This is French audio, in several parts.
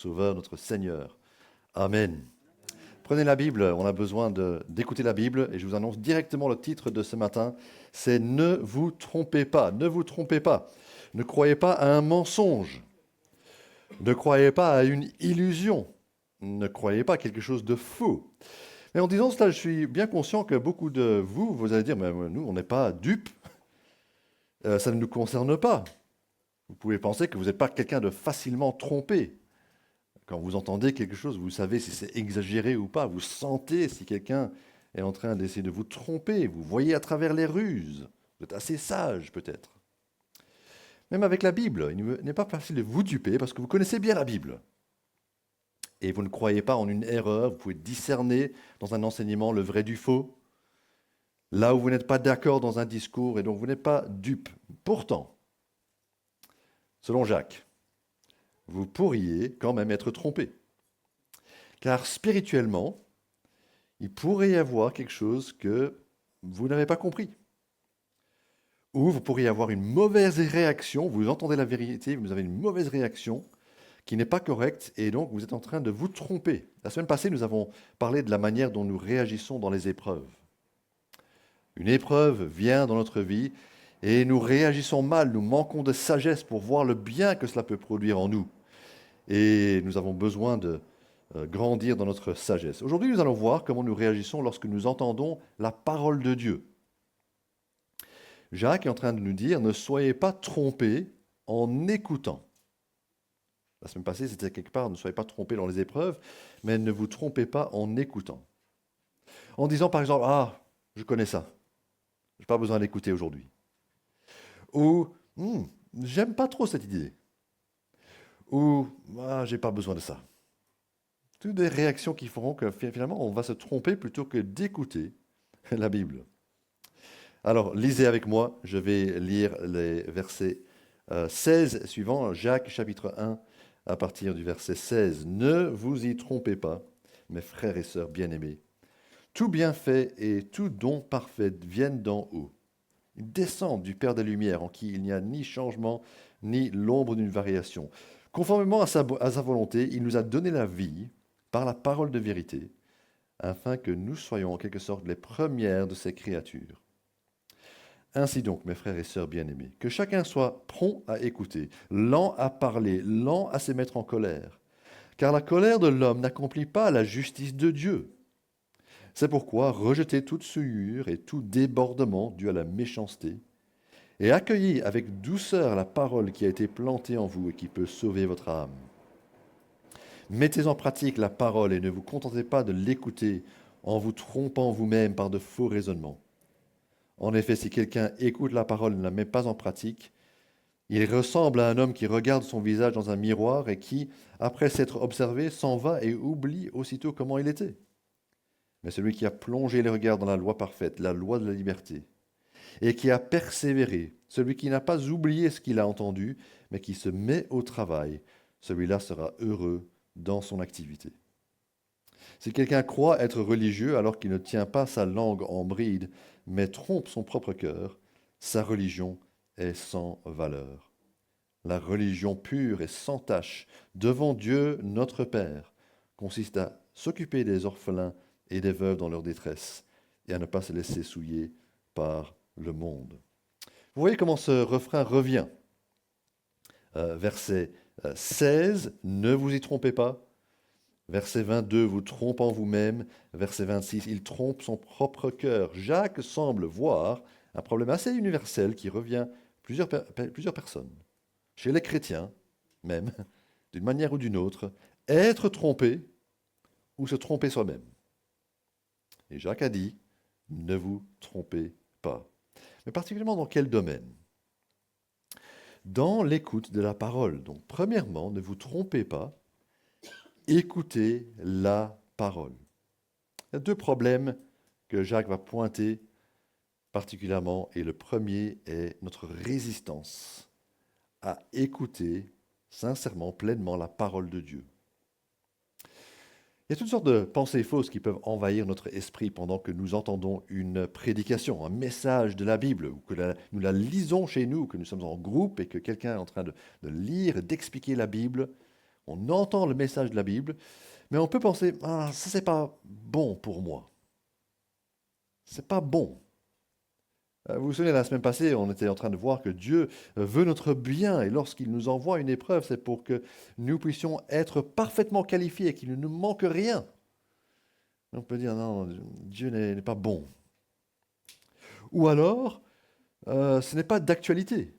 Sauveur, notre Seigneur. Amen. Prenez la Bible, on a besoin d'écouter la Bible et je vous annonce directement le titre de ce matin, c'est « Ne vous trompez pas ». Ne vous trompez pas. Ne croyez pas à un mensonge. Ne croyez pas à une illusion. Ne croyez pas à quelque chose de faux. Mais en disant cela, je suis bien conscient que beaucoup de vous, vous allez dire, mais nous, on n'est pas dupes, ça ne nous concerne pas. Vous pouvez penser que vous n'êtes pas quelqu'un de facilement trompé. Quand vous entendez quelque chose, vous savez si c'est exagéré ou pas. Vous sentez si quelqu'un est en train d'essayer de vous tromper. Vous voyez à travers les ruses. Vous êtes assez sage peut-être. Même avec la Bible, il n'est pas facile de vous duper parce que vous connaissez bien la Bible. Et vous ne croyez pas en une erreur. Vous pouvez discerner dans un enseignement le vrai du faux. Là où vous n'êtes pas d'accord dans un discours et donc vous n'êtes pas dupe. Pourtant, selon Jacques, vous pourriez quand même être trompé. Car spirituellement, il pourrait y avoir quelque chose que vous n'avez pas compris. Ou vous pourriez avoir une mauvaise réaction, vous entendez la vérité, vous avez une mauvaise réaction qui n'est pas correcte et donc vous êtes en train de vous tromper. La semaine passée, nous avons parlé de la manière dont nous réagissons dans les épreuves. Une épreuve vient dans notre vie et nous réagissons mal, nous manquons de sagesse pour voir le bien que cela peut produire en nous. Et nous avons besoin de grandir dans notre sagesse. Aujourd'hui, nous allons voir comment nous réagissons lorsque nous entendons la parole de Dieu. Jacques est en train de nous dire, ne soyez pas trompés en écoutant. La semaine passée, c'était quelque part, ne soyez pas trompés dans les épreuves, mais ne vous trompez pas en écoutant. En disant par exemple, ah, je connais ça, je n'ai pas besoin d'écouter aujourd'hui. Ou, j'aime pas trop cette idée. Ou, ah, j'ai pas besoin de ça. Toutes des réactions qui feront que finalement on va se tromper plutôt que d'écouter la Bible. Alors, lisez avec moi, je vais lire les versets 16 suivants, Jacques chapitre 1, à partir du verset 16. Ne vous y trompez pas, mes frères et sœurs bien-aimés. Tout bienfait et tout don parfait viennent d'en haut. Ils descendent du Père des Lumières, en qui il n'y a ni changement, ni l'ombre d'une variation. Conformément à sa volonté, il nous a donné la vie par la parole de vérité, afin que nous soyons en quelque sorte les premières de ces créatures. Ainsi donc, mes frères et sœurs bien-aimés, que chacun soit prompt à écouter, lent à parler, lent à se mettre en colère, car la colère de l'homme n'accomplit pas la justice de Dieu. C'est pourquoi rejetez toute souillure et tout débordement dû à la méchanceté, et accueillez avec douceur la parole qui a été plantée en vous et qui peut sauver votre âme. Mettez en pratique la parole et ne vous contentez pas de l'écouter en vous trompant vous-même par de faux raisonnements. En effet, si quelqu'un écoute la parole et ne la met pas en pratique, il ressemble à un homme qui regarde son visage dans un miroir et qui, après s'être observé, s'en va et oublie aussitôt comment il était. Mais celui qui a plongé les regards dans la loi parfaite, la loi de la liberté, et qui a persévéré, celui qui n'a pas oublié ce qu'il a entendu, mais qui se met au travail, celui-là sera heureux dans son activité. Si quelqu'un croit être religieux alors qu'il ne tient pas sa langue en bride, mais trompe son propre cœur, sa religion est sans valeur. La religion pure et sans tache devant Dieu notre Père consiste à s'occuper des orphelins et des veuves dans leur détresse et à ne pas se laisser souiller par le monde. Vous voyez comment ce refrain revient. Verset 16, ne vous y trompez pas. Verset 22, vous trompant vous-même. Verset 26, il trompe son propre cœur. Jacques semble voir un problème assez universel qui revient plusieurs personnes. Chez les chrétiens, même, d'une manière ou d'une autre, être trompé ou se tromper soi-même. Et Jacques a dit, ne vous trompez pas. Mais particulièrement dans quel domaine? Dans l'écoute de la parole. Donc, premièrement, ne vous trompez pas, écoutez la parole. Il y a deux problèmes que Jacques va pointer particulièrement, et le premier est notre résistance à écouter sincèrement, pleinement la parole de Dieu. Il y a toutes sortes de pensées fausses qui peuvent envahir notre esprit pendant que nous entendons une prédication, un message de la Bible, ou que nous la lisons chez nous, que nous sommes en groupe et que quelqu'un est en train de lire et d'expliquer la Bible. On entend le message de la Bible, mais on peut penser, ah, ça c'est pas bon pour moi. C'est pas bon. Vous vous souvenez, la semaine passée, on était en train de voir que Dieu veut notre bien et lorsqu'il nous envoie une épreuve, c'est pour que nous puissions être parfaitement qualifiés et qu'il ne nous manque rien. On peut dire, non, Dieu n'est pas bon. Ou alors, ce n'est pas d'actualité.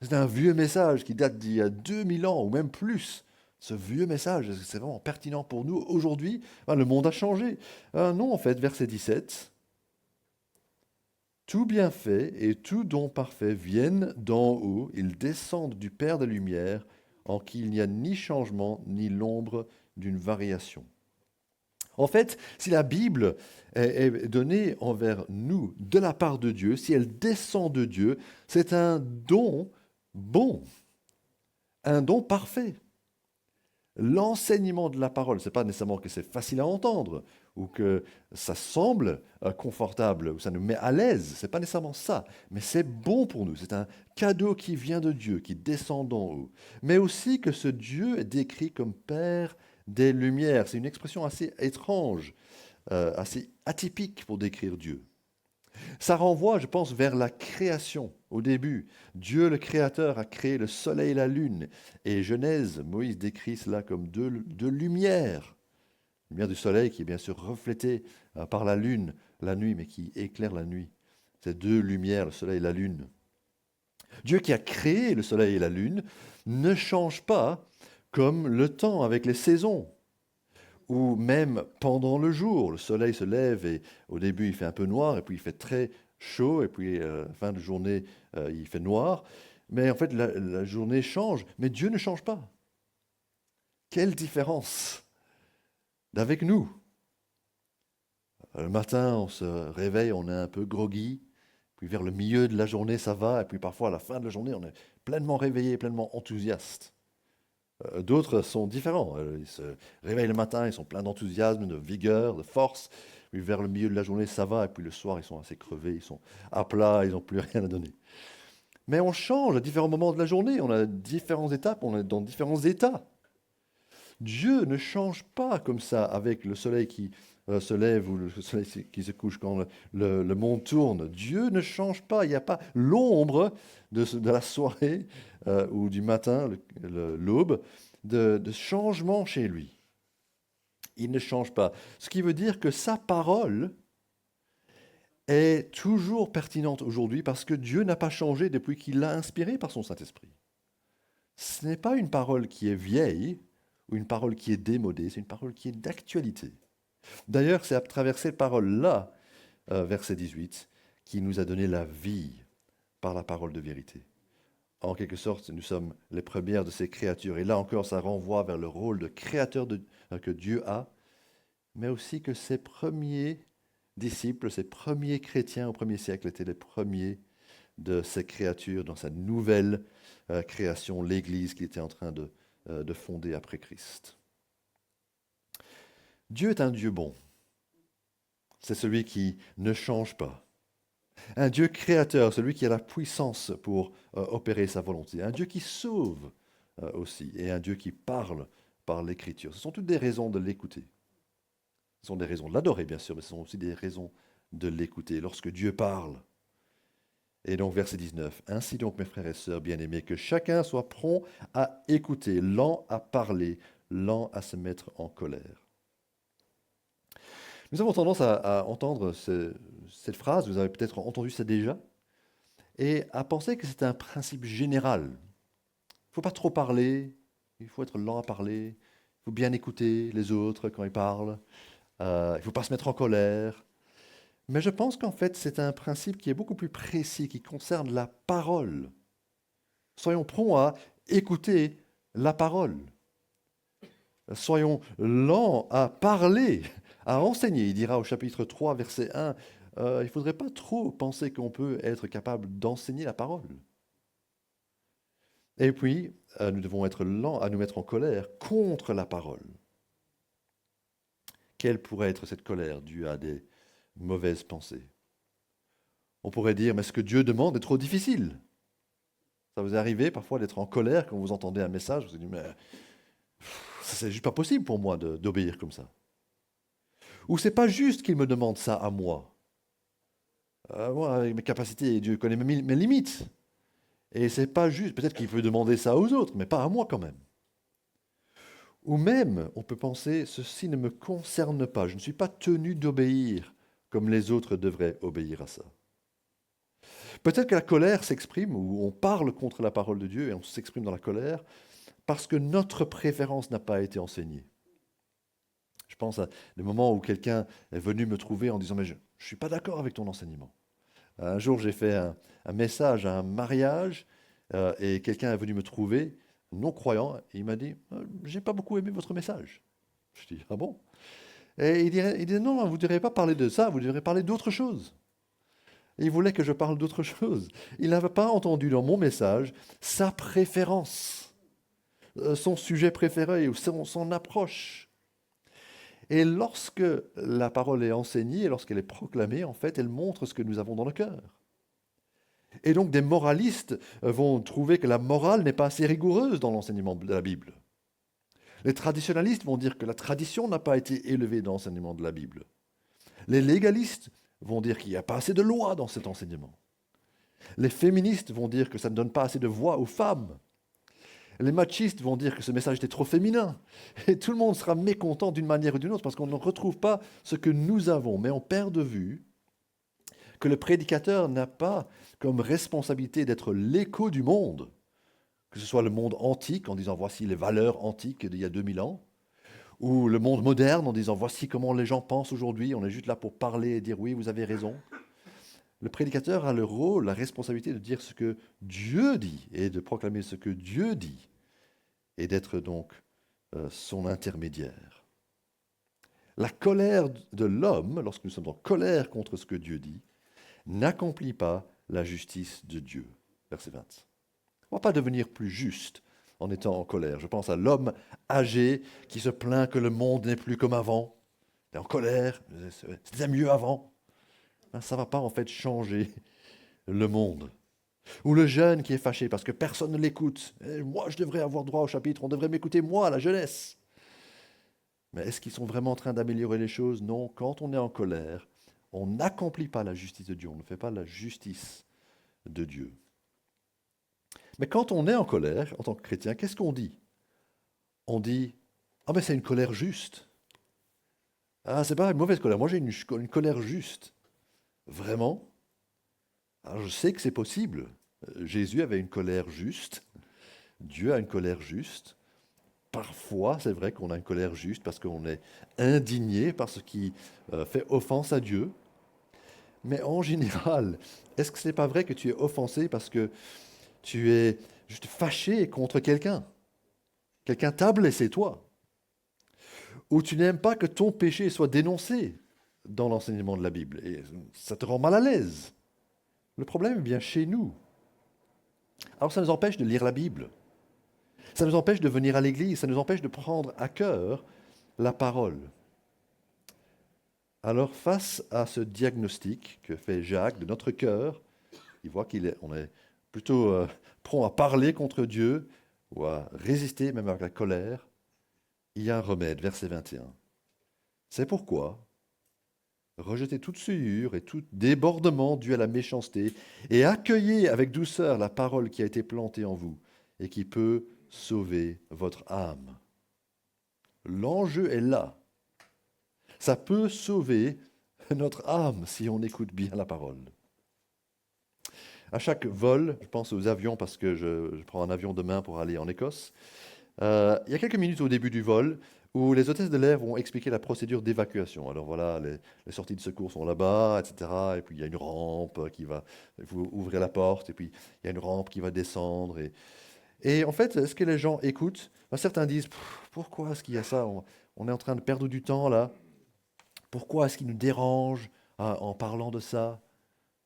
C'est un vieux message qui date d'il y a 2000 ans ou même plus. Ce vieux message, est-ce que c'est vraiment pertinent pour nous aujourd'hui? Le monde a changé. Non, en fait, verset 17. Tout bienfait et tout don parfait viennent d'en haut, ils descendent du Père des Lumières, en qui il n'y a ni changement ni l'ombre d'une variation. En fait, si la Bible est donnée envers nous de la part de Dieu, si elle descend de Dieu, c'est un don bon, un don parfait. L'enseignement de la parole, ce n'est pas nécessairement que c'est facile à entendre ou que ça semble confortable ou ça nous met à l'aise. Ce n'est pas nécessairement ça, mais c'est bon pour nous. C'est un cadeau qui vient de Dieu, qui descend d'en haut. Mais aussi que ce Dieu est décrit comme Père des Lumières. C'est une expression assez étrange, assez atypique pour décrire Dieu. Ça renvoie, je pense, vers la création. Au début, Dieu le Créateur a créé le soleil et la lune. Et Genèse, Moïse décrit cela comme deux lumières. La lumière du soleil qui est bien sûr reflétée par la lune la nuit, mais qui éclaire la nuit. Ces deux lumières, le soleil et la lune. Dieu qui a créé le soleil et la lune ne change pas comme le temps avec les saisons ou même pendant le jour. Le soleil se lève et au début il fait un peu noir et puis il fait très chaud et puis fin de journée il fait noir. Mais en fait la journée change, mais Dieu ne change pas. Quelle différence d'avec nous. Le matin on se réveille, on est un peu groggy, puis vers le milieu de la journée ça va et puis parfois à la fin de la journée on est pleinement réveillé, pleinement enthousiaste. D'autres sont différents. Ils se réveillent le matin, ils sont pleins d'enthousiasme, de vigueur, de force. Puis vers le milieu de la journée, ça va. Et puis le soir, ils sont assez crevés, ils sont à plat, ils n'ont plus rien à donner. Mais on change à différents moments de la journée. On a différentes étapes, on est dans différents états. Dieu ne change pas comme ça avec le soleil qui se lève ou le soleil qui se couche quand le monde tourne. Dieu ne change pas. Il n'y a pas l'ombre de la soirée ou du matin, l'aube, de changement chez lui. Il ne change pas. Ce qui veut dire que sa parole est toujours pertinente aujourd'hui parce que Dieu n'a pas changé depuis qu'il l'a inspirée par son Saint-Esprit. Ce n'est pas une parole qui est vieille ou une parole qui est démodée, c'est une parole qui est d'actualité. D'ailleurs, c'est à travers cette parole-là, verset 18, qui nous a donné la vie par la parole de vérité. En quelque sorte, nous sommes les premières de ces créatures. Et là encore, ça renvoie vers le rôle de créateur que Dieu a, mais aussi que ses premiers disciples, ses premiers chrétiens au premier siècle étaient les premiers de ces créatures dans sa nouvelle création, l'Église qu'il était en train de fonder après Christ. Dieu est un Dieu bon. C'est celui qui ne change pas. Un Dieu créateur, celui qui a la puissance pour opérer sa volonté. Un Dieu qui sauve aussi. Et un Dieu qui parle par l'Écriture. Ce sont toutes des raisons de l'écouter. Ce sont des raisons de l'adorer, bien sûr, mais ce sont aussi des raisons de l'écouter. Lorsque Dieu parle. Et donc, verset 19. Ainsi donc, mes frères et sœurs bien-aimés, que chacun soit prompt à écouter, lent à parler, lent à se mettre en colère. Nous avons tendance à entendre cette phrase, vous avez peut-être entendu ça déjà, et à penser que c'est un principe général. Il ne faut pas trop parler, il faut être lent à parler, il faut bien écouter les autres quand ils parlent, il ne faut pas se mettre en colère. Mais je pense qu'en fait, c'est un principe qui est beaucoup plus précis, qui concerne la parole. Soyons prompts à écouter la parole. Soyons lents à parler, à enseigner. Il dira au chapitre 3, verset 1, il ne faudrait pas trop penser qu'on peut être capable d'enseigner la parole. Et puis, nous devons être lents à nous mettre en colère contre la parole. Quelle pourrait être cette colère due à des mauvaises pensées? On pourrait dire, mais ce que Dieu demande est trop difficile. Ça vous est arrivé parfois d'être en colère quand vous entendez un message, vous vous dites, mais C'est juste pas possible pour moi d'obéir comme ça. Ou c'est pas juste qu'il me demande ça à moi. Moi, avec mes capacités, Dieu connaît mes limites. Et c'est pas juste, peut-être qu'il peut demander ça aux autres, mais pas à moi quand même. Ou même, on peut penser, ceci ne me concerne pas, je ne suis pas tenu d'obéir comme les autres devraient obéir à ça. Peut-être que la colère s'exprime, ou on parle contre la parole de Dieu et on s'exprime dans la colère, parce que notre préférence n'a pas été enseignée. Je pense à des moments où quelqu'un est venu me trouver en disant « mais je ne suis pas d'accord avec ton enseignement ». Un jour, j'ai fait un message à un mariage et quelqu'un est venu me trouver, non-croyant, et il m'a dit « j'ai pas beaucoup aimé votre message ». Je dis « ah bon ?» Et il dit « non, vous ne devriez pas parler de ça, vous devriez parler d'autre chose ». Et il voulait que je parle d'autre chose. Il n'avait pas entendu dans mon message sa préférence, son sujet préféré ou son approche. Et lorsque la parole est enseignée, lorsqu'elle est proclamée, en fait, elle montre ce que nous avons dans le cœur. Et donc des moralistes vont trouver que la morale n'est pas assez rigoureuse dans l'enseignement de la Bible. Les traditionalistes vont dire que la tradition n'a pas été élevée dans l'enseignement de la Bible. Les légalistes vont dire qu'il n'y a pas assez de loi dans cet enseignement. Les féministes vont dire que ça ne donne pas assez de voix aux femmes. Les machistes vont dire que ce message était trop féminin. Et tout le monde sera mécontent d'une manière ou d'une autre parce qu'on ne retrouve pas ce que nous avons. Mais on perd de vue que le prédicateur n'a pas comme responsabilité d'être l'écho du monde, que ce soit le monde antique en disant voici les valeurs antiques d'il y a 2000 ans, ou le monde moderne en disant voici comment les gens pensent aujourd'hui, on est juste là pour parler et dire oui, vous avez raison. Le prédicateur a le rôle, la responsabilité de dire ce que Dieu dit et de proclamer ce que Dieu dit et d'être donc son intermédiaire. La colère de l'homme, lorsque nous sommes en colère contre ce que Dieu dit, n'accomplit pas la justice de Dieu. Verset 20. On ne va pas devenir plus juste en étant en colère. Je pense à l'homme âgé qui se plaint que le monde n'est plus comme avant. Il est en colère, c'était mieux avant. Ça ne va pas en fait changer le monde. Ou le jeune qui est fâché parce que personne ne l'écoute. Moi, je devrais avoir droit au chapitre, on devrait m'écouter, moi, la jeunesse. Mais est-ce qu'ils sont vraiment en train d'améliorer les choses? Non, quand on est en colère, on n'accomplit pas la justice de Dieu, on ne fait pas la justice de Dieu. Mais quand on est en colère, en tant que chrétien, qu'est-ce qu'on dit? On dit « Ah mais c'est une colère juste ». Ah, c'est pas une mauvaise colère, moi j'ai une colère juste. Vraiment? Alors je sais que c'est possible. Jésus avait une colère juste, Dieu a une colère juste. Parfois, c'est vrai qu'on a une colère juste parce qu'on est indigné par ce qui fait offense à Dieu. Mais en général, est-ce que ce n'est pas vrai que tu es offensé parce que tu es juste fâché contre quelqu'un? Quelqu'un t'a blessé, toi. Ou tu n'aimes pas que ton péché soit dénoncé dans l'enseignement de la Bible. Et ça te rend mal à l'aise. Le problème est bien chez nous. Alors ça nous empêche de lire la Bible. Ça nous empêche de venir à l'église. Ça nous empêche de prendre à cœur la parole. Alors face à ce diagnostic que fait Jacques de notre cœur, il voit qu'on est plutôt prompt à parler contre Dieu ou à résister même avec la colère. Il y a un remède, verset 21. C'est pourquoi rejetez toute souillure et tout débordement dû à la méchanceté et accueillez avec douceur la parole qui a été plantée en vous et qui peut sauver votre âme. L'enjeu est là. Ça peut sauver notre âme si on écoute bien la parole. À chaque vol, je pense aux avions parce que je prends un avion demain pour aller en Écosse. Il y a quelques minutes au début du vol où les hôtesses de l'air vont expliquer la procédure d'évacuation. Alors voilà, les sorties de secours sont là-bas, etc. Et puis il y a une rampe qui va, vous ouvrez la porte, et puis il y a une rampe qui va descendre. Et en fait, est-ce que les gens écoutent? Certains disent, pourquoi est-ce qu'il y a ça? On est en train de perdre du temps là. Pourquoi est-ce qu'il nous dérange en parlant de ça?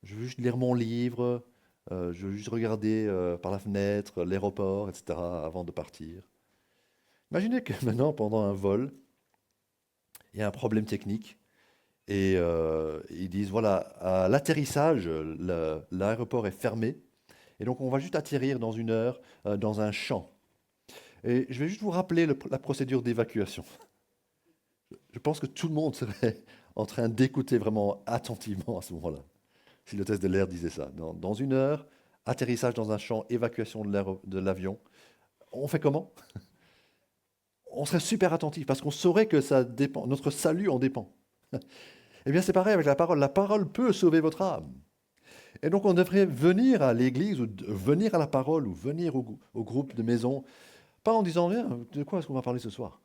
Je veux juste lire mon livre, je veux juste regarder par la fenêtre l'aéroport, etc. avant de partir. Imaginez que maintenant, pendant un vol, il y a un problème technique et ils disent, voilà, à l'atterrissage, l'aéroport est fermé et donc on va juste atterrir dans 1 heure dans un champ. Et je vais juste vous rappeler la procédure d'évacuation. Je pense que tout le monde serait en train d'écouter vraiment attentivement à ce moment-là, si l'hôtesse de l'air disait ça. Dans 1 heure, atterrissage dans un champ, évacuation de l'avion. On fait comment? On serait super attentif parce qu'on saurait que ça dépend, notre salut en dépend. Eh bien, c'est pareil avec la parole. La parole peut sauver votre âme. Et donc, on devrait venir à l'église, ou venir à la parole, ou venir au groupe de maison, pas en disant, viens, de quoi est-ce qu'on va parler ce soir?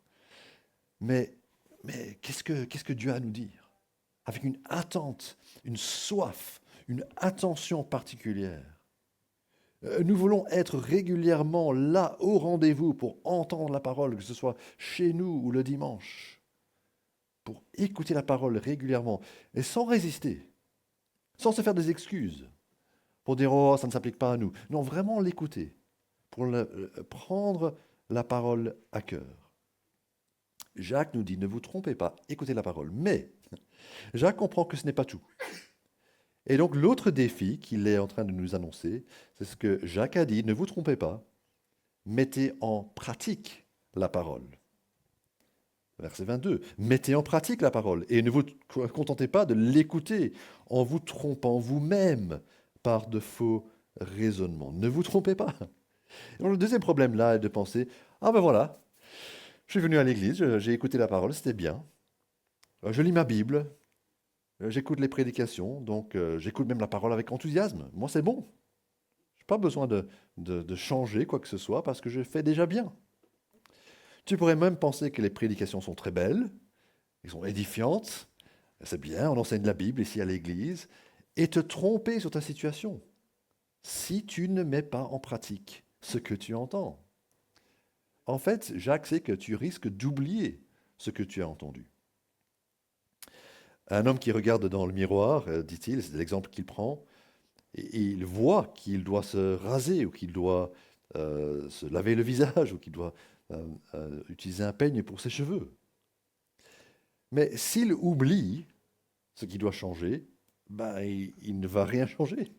Mais, mais qu'est-ce que Dieu a à nous dire? Avec une attente, une soif, une attention particulière. Nous voulons être régulièrement là, au rendez-vous, pour entendre la parole, que ce soit chez nous ou le dimanche, pour écouter la parole régulièrement, et sans résister, sans se faire des excuses, pour dire, oh, ça ne s'applique pas à nous. Non, vraiment l'écouter, pour prendre la parole à cœur. Jacques nous dit, ne vous trompez pas, écoutez la parole. Mais Jacques comprend que ce n'est pas tout. Et donc l'autre défi qu'il est en train de nous annoncer, c'est ce que Jacques a dit, ne vous trompez pas, mettez en pratique la parole. Verset 22, mettez en pratique la parole et ne vous contentez pas de l'écouter en vous trompant vous-même par de faux raisonnements. Ne vous trompez pas. Et donc, le deuxième problème là est de penser, ah ben voilà, je suis venu à l'église, j'ai écouté la parole, c'était bien. Je lis ma Bible, j'écoute les prédications, donc j'écoute même la parole avec enthousiasme. Moi, c'est bon. Je n'ai pas besoin de changer quoi que ce soit parce que je fais déjà bien. Tu pourrais même penser que les prédications sont très belles, elles sont édifiantes, c'est bien, on enseigne la Bible ici à l'église, et te tromper sur ta situation si tu ne mets pas en pratique ce que tu entends. En fait, Jacques sait que tu risques d'oublier ce que tu as entendu. Un homme qui regarde dans le miroir, dit-il, c'est l'exemple qu'il prend, et il voit qu'il doit se raser ou qu'il doit se laver le visage ou qu'il doit utiliser un peigne pour ses cheveux. Mais s'il oublie ce qui doit changer, ben, il ne va rien changer.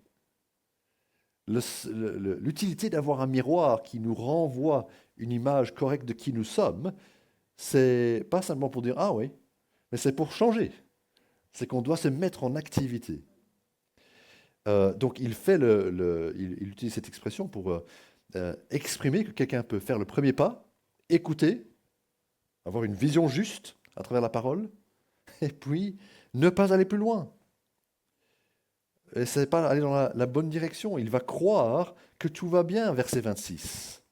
L'utilité d'avoir un miroir qui nous renvoie une image correcte de qui nous sommes, c'est pas simplement pour dire ah oui, mais c'est pour changer. C'est qu'on doit se mettre en activité. Donc il utilise cette expression pour exprimer que quelqu'un peut faire le premier pas, écouter, avoir une vision juste à travers la parole, et puis ne pas aller plus loin. Et c'est pas aller dans la bonne direction. Il va croire que tout va bien, verset 26.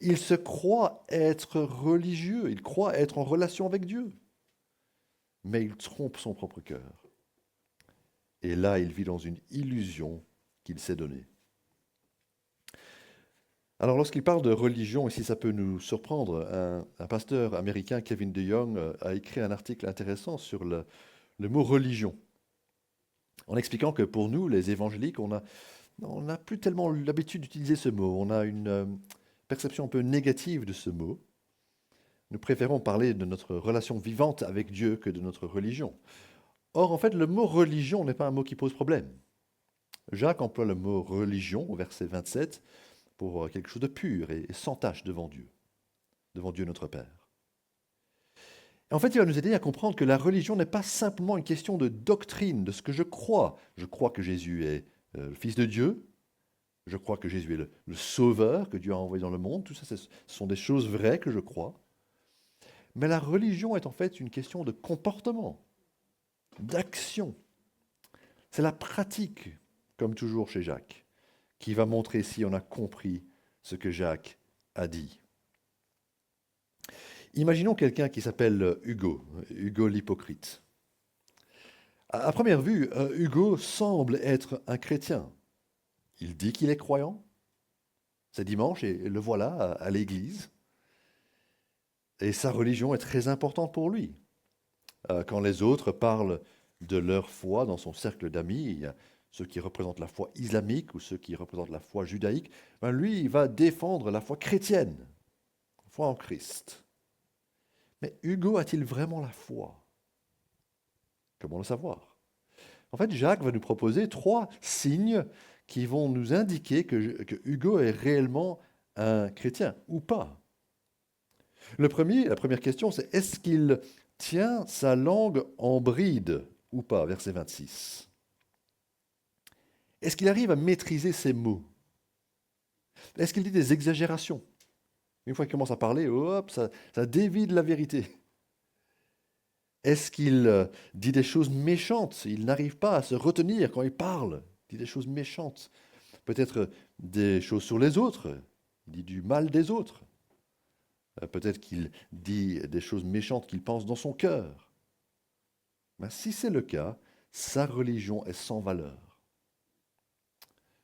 Il se croit être religieux, il croit être en relation avec Dieu. Mais il trompe son propre cœur. Et là, il vit dans une illusion qu'il s'est donnée. Alors, lorsqu'il parle de religion, ici, ça peut nous surprendre. Un pasteur américain, Kevin DeYoung, a écrit un article intéressant sur le mot religion, en expliquant que pour nous, les évangéliques, on n'a plus tellement l'habitude d'utiliser ce mot. On a une perception un peu négative de ce mot. Nous préférons parler de notre relation vivante avec Dieu que de notre religion. Or, en fait, le mot religion n'est pas un mot qui pose problème. Jacques emploie le mot religion au verset 27 pour quelque chose de pur et sans tache devant Dieu notre Père. Et en fait, il va nous aider à comprendre que la religion n'est pas simplement une question de doctrine, de ce que je crois. Je crois que Jésus est le Fils de Dieu, je crois que Jésus est le Sauveur que Dieu a envoyé dans le monde, tout ça, ce sont des choses vraies que je crois. Mais la religion est en fait une question de comportement, d'action. C'est la pratique, comme toujours chez Jacques, qui va montrer si on a compris ce que Jacques a dit. Imaginons quelqu'un qui s'appelle Hugo l'hypocrite. À première vue, Hugo semble être un chrétien. Il dit qu'il est croyant. C'est dimanche et le voilà à l'église. Et sa religion est très importante pour lui. Quand les autres parlent de leur foi dans son cercle d'amis, il y a ceux qui représentent la foi islamique ou ceux qui représentent la foi judaïque, ben lui, il va défendre la foi chrétienne, la foi en Christ. Mais Hugo a-t-il vraiment la foi? Comment le savoir? En fait, Jacques va nous proposer 3 signes qui vont nous indiquer que Hugo est réellement un chrétien ou pas. La première question, c'est est-ce qu'il tient sa langue en bride ou pas, verset 26. Est-ce qu'il arrive à maîtriser ses mots? Est-ce qu'il dit des exagérations? Une fois qu'il commence à parler, hop, ça dévie de la vérité. Est-ce qu'il dit des choses méchantes? Il n'arrive pas à se retenir quand il parle. Il dit des choses méchantes. Peut-être des choses sur les autres. Il dit du mal des autres. Peut-être qu'il dit des choses méchantes qu'il pense dans son cœur. Mais si c'est le cas, sa religion est sans valeur.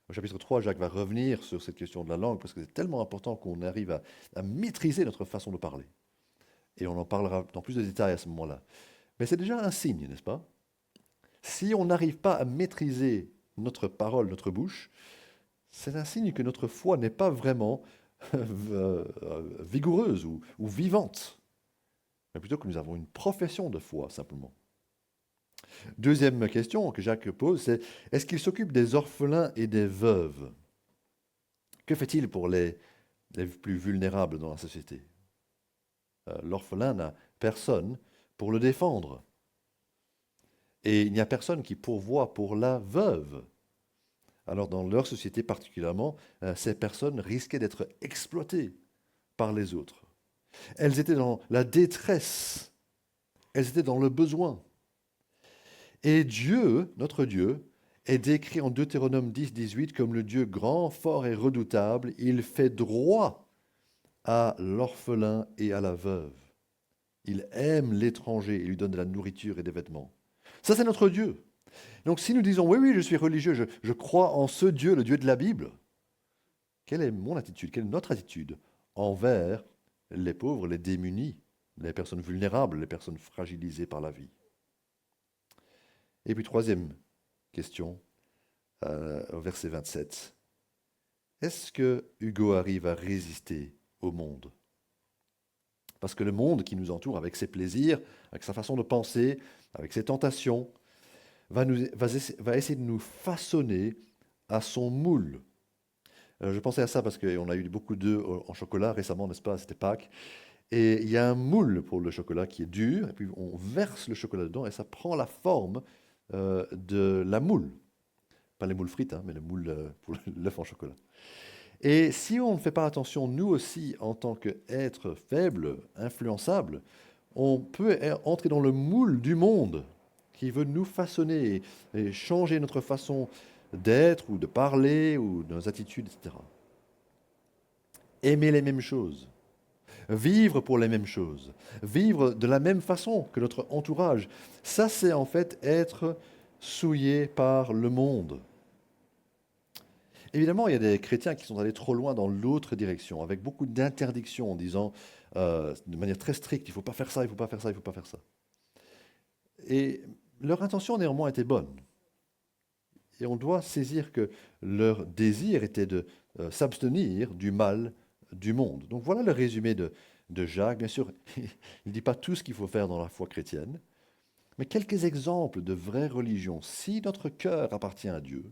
Au chapitre 3, Jacques va revenir sur cette question de la langue parce que c'est tellement important qu'on arrive à maîtriser notre façon de parler. Et on en parlera dans plus de détails à ce moment-là. Mais c'est déjà un signe, n'est-ce pas? Si on n'arrive pas à maîtriser notre parole, notre bouche, c'est un signe que notre foi n'est pas vraiment vigoureuse ou vivante, mais plutôt que nous avons une profession de foi, simplement. Deuxième question que Jacques pose, c'est est-ce qu'il s'occupe des orphelins et des veuves? Que fait-il pour les plus vulnérables dans la société? L'orphelin n'a personne pour le défendre. Et il n'y a personne qui pourvoit pour la veuve. Alors dans leur société particulièrement, ces personnes risquaient d'être exploitées par les autres. Elles étaient dans la détresse, elles étaient dans le besoin. Et Dieu, notre Dieu, est décrit en Deutéronome 10, 18 comme le Dieu grand, fort et redoutable. Il fait droit à l'orphelin et à la veuve. Il aime l'étranger et lui donne de la nourriture et des vêtements. Ça, c'est notre Dieu. Donc si nous disons, oui, oui, je suis religieux, je crois en ce Dieu, le Dieu de la Bible, quelle est mon attitude, quelle est notre attitude envers les pauvres, les démunis, les personnes vulnérables, les personnes fragilisées par la vie? Et puis troisième question, au verset 27. Est-ce que Hugo arrive à résister au monde? Parce que le monde qui nous entoure, avec ses plaisirs, avec sa façon de penser, avec ses tentations, va essayer de nous façonner à son moule. Je pensais à ça parce qu'on a eu beaucoup d'œufs en chocolat récemment, n'est-ce pas? C'était Pâques. Et il y a un moule pour le chocolat qui est dur, et puis on verse le chocolat dedans, et ça prend la forme de la moule. Pas les moules frites, hein, mais le moule pour l'œuf en chocolat. Et si on ne fait pas attention, nous aussi, en tant qu'êtres faibles, influençables, on peut entrer dans le moule du monde qui veut nous façonner et changer notre façon d'être ou de parler ou nos attitudes, etc. Aimer les mêmes choses, vivre pour les mêmes choses, vivre de la même façon que notre entourage, ça c'est en fait être souillé par le monde. Évidemment, il y a des chrétiens qui sont allés trop loin dans l'autre direction, avec beaucoup d'interdictions en disant de manière très stricte, il ne faut pas faire ça, il ne faut pas faire ça, il ne faut pas faire ça. Et leur intention néanmoins était bonne. Et on doit saisir que leur désir était de s'abstenir du mal du monde. Donc voilà le résumé de Jacques. Bien sûr, il ne dit pas tout ce qu'il faut faire dans la foi chrétienne, mais quelques exemples de vraie religion. Si notre cœur appartient à Dieu,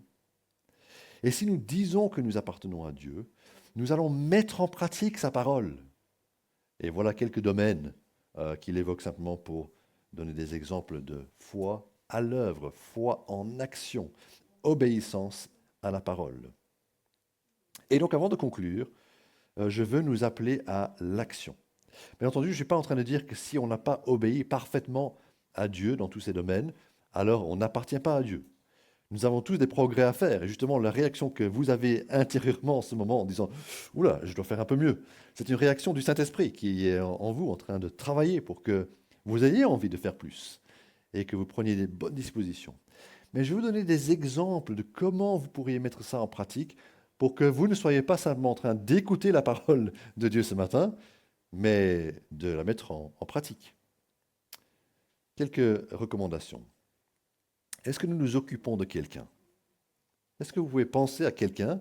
et si nous disons que nous appartenons à Dieu, nous allons mettre en pratique sa parole. Et voilà quelques domaines qu'il évoque simplement pour donner des exemples de foi à l'œuvre, foi en action, obéissance à la parole. Et donc avant de conclure, je veux nous appeler à l'action. Bien entendu, je ne suis pas en train de dire que si on n'a pas obéi parfaitement à Dieu dans tous ces domaines, alors on n'appartient pas à Dieu. Nous avons tous des progrès à faire. Et justement, la réaction que vous avez intérieurement en ce moment en disant « Oula, je dois faire un peu mieux », c'est une réaction du Saint-Esprit qui est en vous en train de travailler pour que vous ayez envie de faire plus et que vous preniez des bonnes dispositions. Mais je vais vous donner des exemples de comment vous pourriez mettre ça en pratique pour que vous ne soyez pas simplement en train d'écouter la parole de Dieu ce matin, mais de la mettre en pratique. Quelques recommandations. Est-ce que nous nous occupons de quelqu'un? Est-ce que vous pouvez penser à quelqu'un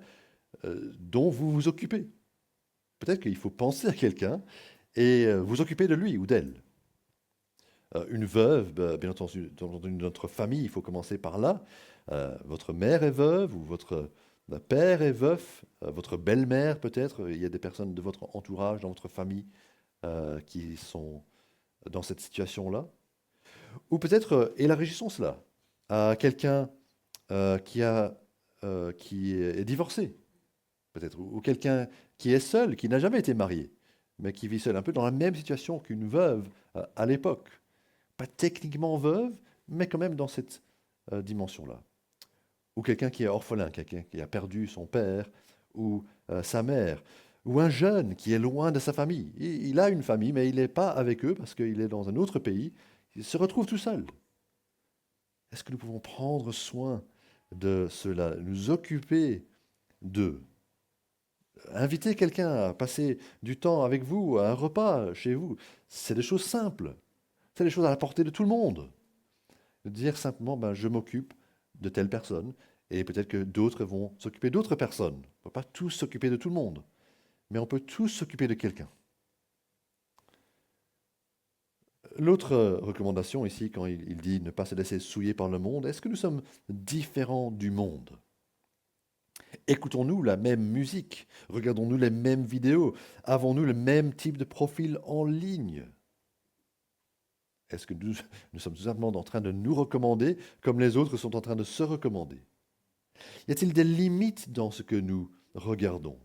dont vous vous occupez? Peut-être qu'il faut penser à quelqu'un et vous occuper de lui ou d'elle. Une veuve, bien entendu, dans notre famille, il faut commencer par là. Votre mère est veuve ou votre père est veuf, votre belle-mère peut-être. Il y a des personnes de votre entourage, dans votre famille, qui sont dans cette situation-là. Ou peut-être élargissons cela à quelqu'un qui est divorcé, peut-être, ou quelqu'un qui est seul, qui n'a jamais été marié, mais qui vit seul, un peu dans la même situation qu'une veuve à l'époque. Pas techniquement veuve, mais quand même dans cette dimension-là. Ou quelqu'un qui est orphelin, quelqu'un qui a perdu son père ou sa mère, ou un jeune qui est loin de sa famille. Il a une famille, mais il n'est pas avec eux parce qu'il est dans un autre pays. Il se retrouve tout seul. Est-ce que nous pouvons prendre soin de cela, nous occuper d'eux? Inviter quelqu'un à passer du temps avec vous, à un repas chez vous, c'est des choses simples. C'est des choses à la portée de tout le monde. De dire simplement, ben, je m'occupe de telle personne, et peut-être que d'autres vont s'occuper d'autres personnes. On ne peut pas tous s'occuper de tout le monde, mais on peut tous s'occuper de quelqu'un. L'autre recommandation ici, quand il dit ne pas se laisser souiller par le monde, est-ce que nous sommes différents du monde? Écoutons-nous la même musique? Regardons-nous les mêmes vidéos? Avons-nous le même type de profil en ligne? Est-ce que nous sommes tout simplement en train de nous recommander comme les autres sont en train de se recommander? Y a-t-il des limites dans ce que nous regardons?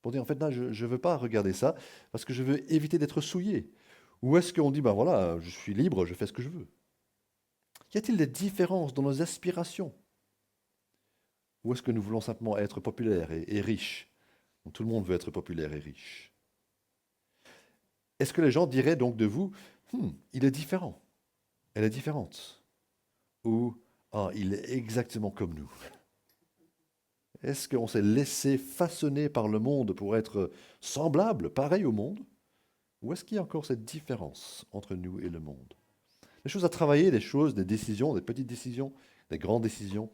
Pour dire, en fait, là, je ne veux pas regarder ça parce que je veux éviter d'être souillé. Ou est-ce qu'on dit, ben voilà, je suis libre, je fais ce que je veux? Y a-t-il des différences dans nos aspirations? Ou est-ce que nous voulons simplement être populaires et riches? Tout le monde veut être populaire et riche. Est-ce que les gens diraient donc de vous, il est différent, elle est différente? Ou, ah, il est exactement comme nous? Est-ce qu'on s'est laissé façonner par le monde pour être semblable, pareil au monde? Ou est-ce qu'il y a encore cette différence entre nous et le monde? Des choses à travailler, des choses, des décisions, des petites décisions, des grandes décisions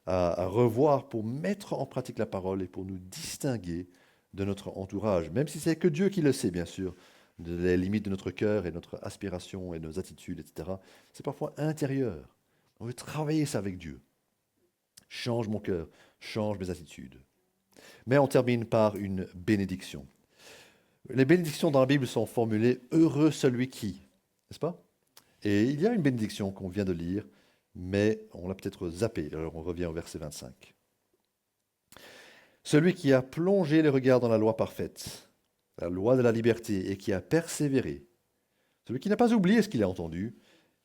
à revoir pour mettre en pratique la parole et pour nous distinguer de notre entourage, même si c'est que Dieu qui le sait, bien sûr, les limites de notre cœur et notre aspiration et nos attitudes, etc. C'est parfois intérieur. On veut travailler ça avec Dieu. Change mon cœur, change mes attitudes. Mais on termine par une bénédiction. Les bénédictions dans la Bible sont formulées heureux celui qui, n'est-ce pas? Et il y a une bénédiction qu'on vient de lire, mais on l'a peut-être zappée. Alors on revient au verset 25. Celui qui a plongé les regards dans la loi parfaite, la loi de la liberté, et qui a persévéré, celui qui n'a pas oublié ce qu'il a entendu,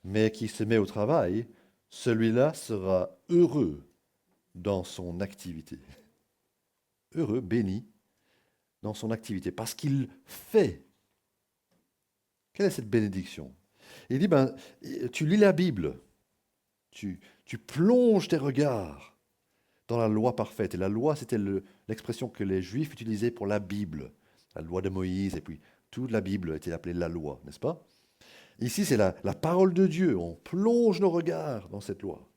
mais qui se met au travail, celui-là sera heureux dans son activité. Heureux, béni dans son activité, parce qu'il fait. Quelle est cette bénédiction? Il dit, ben, tu lis la Bible, tu plonges tes regards dans la loi parfaite. Et la loi, c'était l'expression que les Juifs utilisaient pour la Bible, la loi de Moïse, et puis toute la Bible était appelée la loi, n'est-ce pas? Ici, c'est la parole de Dieu. On plonge nos regards dans cette loi.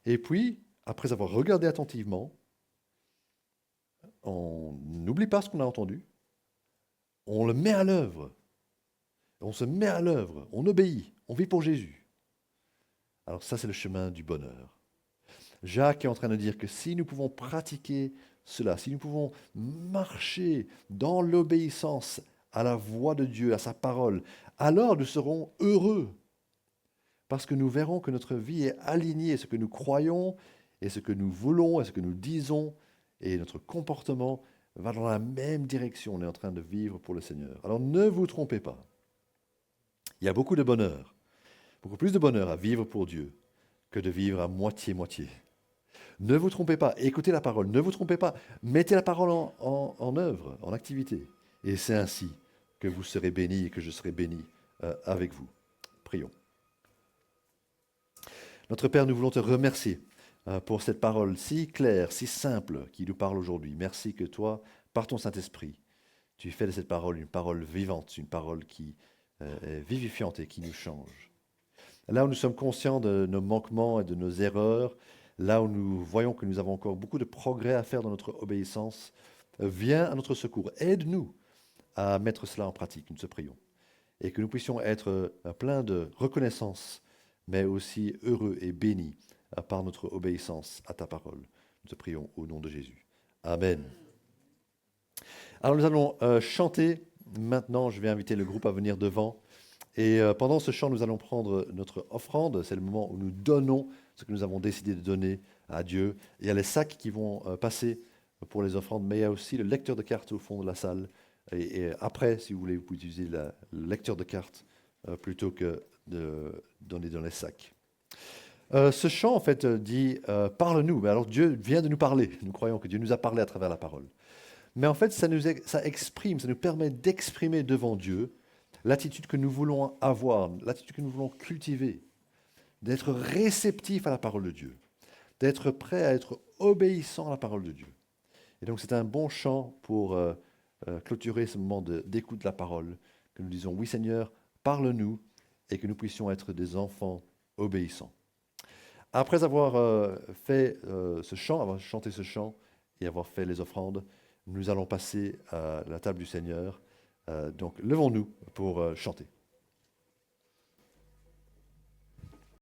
Et puis, après avoir regardé attentivement, on n'oublie pas ce qu'on a entendu, on le met à l'œuvre. On se met à l'œuvre, on obéit, on vit pour Jésus. Alors ça, c'est le chemin du bonheur. Jacques est en train de dire que si nous pouvons pratiquer cela, si nous pouvons marcher dans l'obéissance à la voix de Dieu, à sa parole, alors nous serons heureux. Parce que nous verrons que notre vie est alignée, ce que nous croyons et ce que nous voulons et ce que nous disons et notre comportement va dans la même direction. On est en train de vivre pour le Seigneur. Alors ne vous trompez pas. Il y a beaucoup de bonheur, beaucoup plus de bonheur à vivre pour Dieu que de vivre à moitié-moitié. Ne vous trompez pas, écoutez la parole, ne vous trompez pas, mettez la parole en œuvre, en activité. Et c'est ainsi que vous serez bénis et que je serai béni avec vous. Prions. Notre Père, nous voulons te remercier pour cette parole si claire, si simple qui nous parle aujourd'hui. Merci que toi, par ton Saint-Esprit, tu fais de cette parole une parole vivante, une parole qui est vivifiante et qui nous change. Là où nous sommes conscients de nos manquements et de nos erreurs, là où nous voyons que nous avons encore beaucoup de progrès à faire dans notre obéissance, viens à notre secours. Aide-nous à mettre cela en pratique, nous te prions. Et que nous puissions être pleins de reconnaissance, mais aussi heureux et bénis par notre obéissance à ta parole. Nous te prions au nom de Jésus. Amen. Alors nous allons chanter maintenant, je vais inviter le groupe à venir devant. Et pendant ce chant, nous allons prendre notre offrande. C'est le moment où nous donnons ce que nous avons décidé de donner à Dieu. Il y a les sacs qui vont passer pour les offrandes, mais il y a aussi le lecteur de cartes au fond de la salle. Et après, si vous voulez, vous pouvez utiliser le lecteur de cartes plutôt que de donner dans les sacs. Ce chant, en fait, dit Parle-nous. Mais alors, Dieu vient de nous parler. Nous croyons que Dieu nous a parlé à travers la parole. Mais en fait, ça exprime, ça nous permet d'exprimer devant Dieu l'attitude que nous voulons avoir, l'attitude que nous voulons cultiver, d'être réceptif à la parole de Dieu, d'être prêt à être obéissant à la parole de Dieu. Et donc, c'est un bon chant pour clôturer ce moment d'écoute de la parole, que nous disons, oui Seigneur, parle-nous, et que nous puissions être des enfants obéissants. Après avoir fait ce chant, avoir chanté ce chant et avoir fait les offrandes, nous allons passer à la table du Seigneur. Donc, levons-nous pour chanter.